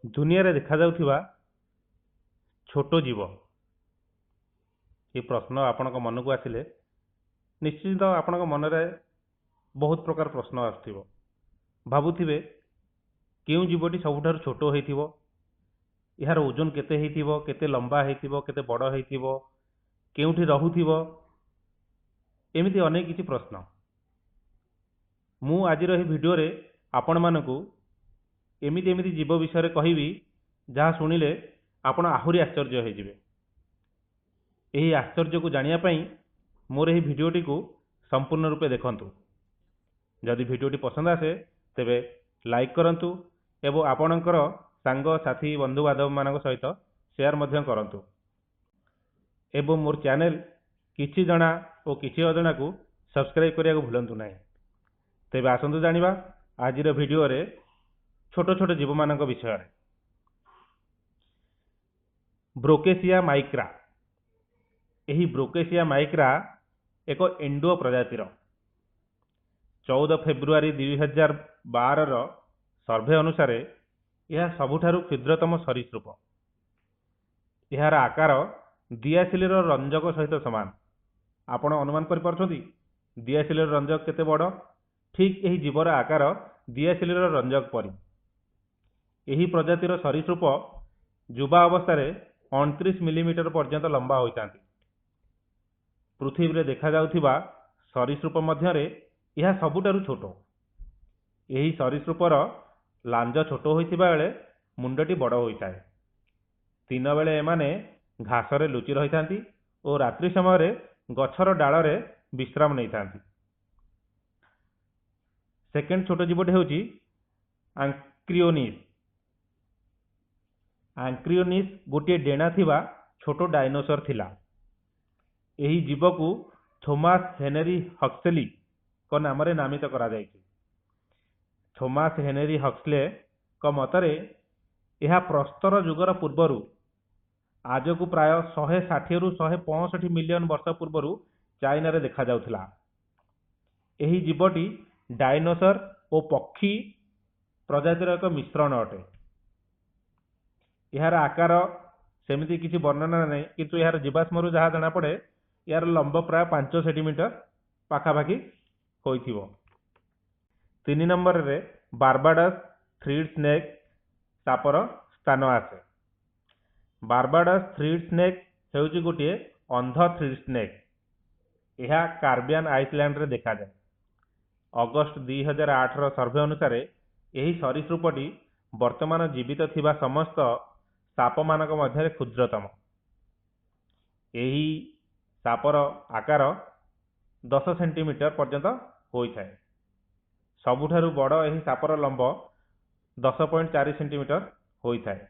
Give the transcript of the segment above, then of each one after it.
दुनिया रे देखा जाउथिबा छोटो जीव ये प्रश्न आपण मन को आसिले निश्चित आपण मन रे बहुत प्रकार प्रश्न आसथिबो। भाबुथिबे केउ जीवटी सबुठारु छोटो हेतिबो, यार ओजन केते हेतिबो, केते लंबा हेतिबो, केते बड़ हेतिबो, केउठी रहुथिबो, एमिति अनेक किछि प्रश्न। मु आजिर एही भिडियो रे आपण मानकु एमिति एमिति जीव विषय रे कहिबी जहाँ शुणिले आपण आहुरी आश्चर्य होइजिबे। एही आश्चर्य को जानिया पई मोर एही भिडियोटी को संपूर्ण रूपे देखंतु। जदि भिडियोटी पसंद आसे तेबे लाइक करंतु एवं आपणकर सांग साथी बंधु बांधव मानक सहित शेयर मध्य करंतु एवं मोर चैनल किछि जणा ओ किछि अजणा को सब्सक्राइब करिया को भूलंतु नाही। तेबे आसंतु जानिबा आजिर भिडियो रे छोट छोट जीव मानक विषय रे। ब्रोकेसिया माइक्रा। एही ब्रोकेसिया माइक्रा एक एंडो प्रजातिर 14 फेब्रुआरी 2012 रो सर्वे अनुसार यह सबुठारु क्षुद्रतम सरीसृप। यार आकार दियासिली रंजक सहित समान। आपण अनुमान कर पारछथि दियासिली रंजक केते बड़? ठीक यही जीवर आकार दियासिली रंजक परी। यही प्रजातिर सरीसृप युवा अवस्था 29 मिलीमीटर पर्यंत लंबा होइतांती। पृथ्वी रे देखा जाउथिबा सरीसृप मध्यरे यह सबुठारु छोटो। यही सरीसृपर लांज छोट होइथिबा बेले मुंडटी बड़ होइताए। दिन बेले एमाने घास रे लुचि रहितांती और रात्रि समय गछर डाल रे विश्राम नैतांती। सेकेंड छोट जीवटी हेउची आंक्रियोनिस। आंक्रियोनिस गोटे डेणा थिबा छोटो डायनोसर थिला। एही जीव को थॉमस हेनरी हक्सली को नाम रे नामित करा जायछि। थॉमस हेनरी हक्सले को मतरे यह प्रस्तर युगर पूर्वरु आज को प्राय 160 रु 165 मिलियन वर्ष पूर्वरु चाइना रे देखा जाउथला। एही जीवटी डायनोसर और पक्षी प्रजातिर एक मिश्रण अटे। यार आकार सेमिति किसी वर्णना नहीं, किंतु यार जीवाश्मरु जहाँ जना पड़े यार लंब प्राय 5 सेंटीमीटर पाखापाखि होइथिबो। 3 नंबर रे बारबाडस थ्रीड स्नेक सापर स्थान आसे। बारबाडस थ्रीड स्नेक हेउची गोटे अंध थ्रीड स्नेक। यह कार्बियन आइसलैंड रे देखा जाए। अगस्त 2008 रो सर्वे अनुसार यही सरीसृपटी वर्तमान जीवित थिबा समस्त साप मानक मध्य क्षुद्रतम। यही सापर आकार 10 सेंटीमीटर पर्यंत होइथाए। सबुठारु बड़ यही सापर लंब 10.4 सेंटीमीटर होइथाए।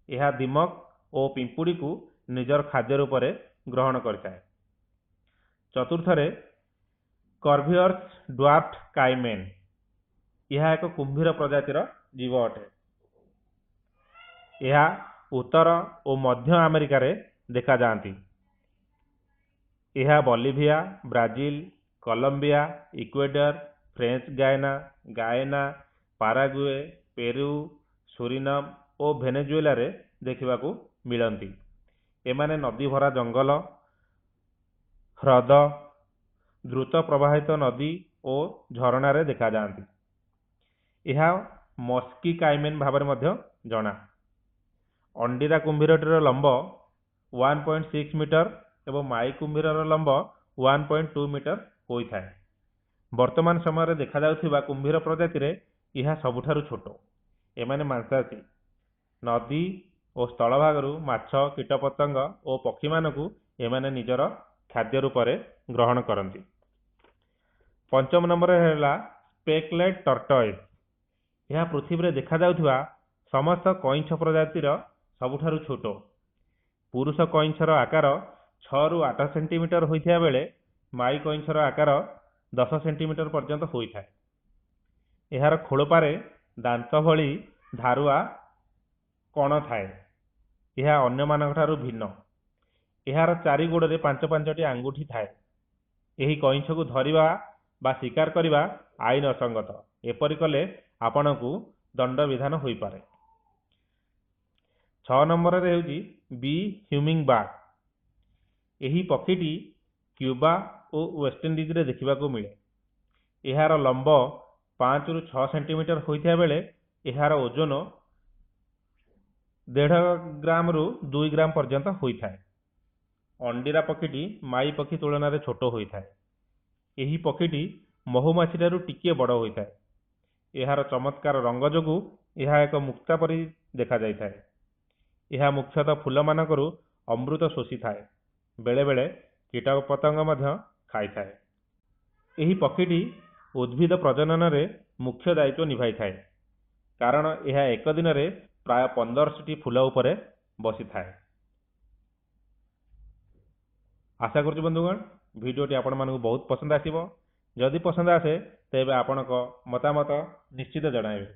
यह दीमक और पिंपुड़ी को निजर खाद्य रूप में ग्रहण करता है। चतुर्थरे कर्भियर्स ड्वार्फ्ड काइमेन। यह एक कुंभीर प्रजातिर जीव अटे। यह उत्तर और मध्य अमेरिका रे देखा जाती। यह Bolivia, Brazil, Colombia, Ecuador, French Guiana, Guyana, Paraguay, Peru, Suriname और वेनेजुएला रे देखिबाकू मिलंती। एमाने नदी भरा जंगल, ह्रद, द्रुत प्रवाहित नदी और झरणा रे देखा जाती। यह मस्की काइमेन भाव में जना। अंडीरा कुंभीरटीर लंब 1.6 मीटर एवं माई कुंभीरर लंब 1.2 मीटर होइथाए। वर्तमान समय देखा जाउथिबा कुंभीर प्रजाति रे यह सबुठारु छोटो। एमाने मांसासी। नदी और स्थल भागरु माछ, कीटपतंग और पक्षी मानकु एमाने निजर खाद्य रूप में ग्रहण करती। पंचम नंबर है स्पेकलेट टर्टोइज। यह पृथ्वी रे देखा जाउथिबा समस्त कईंछ प्रजातिर सबुठारु छोटो। पुरुष कईंछर आकार 6 रु 8 सेंटीमीटर होइथिया बेले माई कईंछर आकार 10 सेंटीमीटर पर्यंत होइथाए। एहार खोळपारे दांत भली धारुआ कण थाए। यह अन्य मानकठारु भिन्न। एहार चारि गोड़े 5-5टी आंगुठी थाए। एही कईंछ को धरिबा बा शिकार करिबा आईन असंगत। एपरि कले आपणकू दंड विधान होई पारे। 6 ନମ୍ବରରେ ହେଉଛି ବି ହ୍ୟୁମିଙ୍ଗ ବାର୍ଡ। ଏହି ପକ୍ଷୀଟି କ୍ୟୁବା ଓ ୱେଷ୍ଟଇଣ୍ଡିଜରେ ଦେଖିବାକୁ ମିଳେ। ଏହାର ଲମ୍ବ 5 ରୁ 6 ସେଣ୍ଟିମିଟର ହୋଇଥିବା ବେଳେ ଏହାର ଓଜନ 1.5 ଗ୍ରାମରୁ 2 ଗ୍ରାମ ପର୍ଯ୍ୟନ୍ତ ହୋଇଥାଏ। ଅଣ୍ଡିରା ପକ୍ଷୀଟି ମାଇ ପକ୍ଷୀ ତୁଳନାରେ ଛୋଟ ହୋଇଥାଏ। ଏହି ପକ୍ଷୀଟି ମହୁମାଛିଠାରୁ ଟିକିଏ ବଡ଼ ହୋଇଥାଏ। ଏହାର ଚମତ୍କାର ରଙ୍ଗ ଯୋଗୁଁ ଏହା ଏକ ମୁକ୍ତା ପରି ଦେଖାଯାଇଥାଏ। ଏହା ମୁଖ୍ୟତଃ ଫୁଲମାନଙ୍କରୁ ଅମୃତ ଶୋଷିଥାଏ, ବେଳେବେଳେ କୀଟପତଙ୍ଗ ମଧ୍ୟ ଖାଇଥାଏ। ଏହି ପକ୍ଷୀଟି ଉଦ୍ଭିଦ ପ୍ରଜନନରେ ମୁଖ୍ୟ ଦାୟିତ୍ୱ ନିଭାଇଥାଏ, କାରଣ ଏହା ଏକ ଦିନରେ ପ୍ରାୟ 1500ଟି ଫୁଲ ଉପରେ ବସିଥାଏ। ଆଶା କରୁଛି ବନ୍ଧୁଗଣ ଭିଡ଼ିଓଟି ଆପଣମାନଙ୍କୁ ବହୁତ ପସନ୍ଦ ଆସିବ। ଯଦି ପସନ୍ଦ ଆସେ ତେବେ ଆପଣଙ୍କ ମତାମତ ନିଶ୍ଚିତ ଜଣାଇବେ।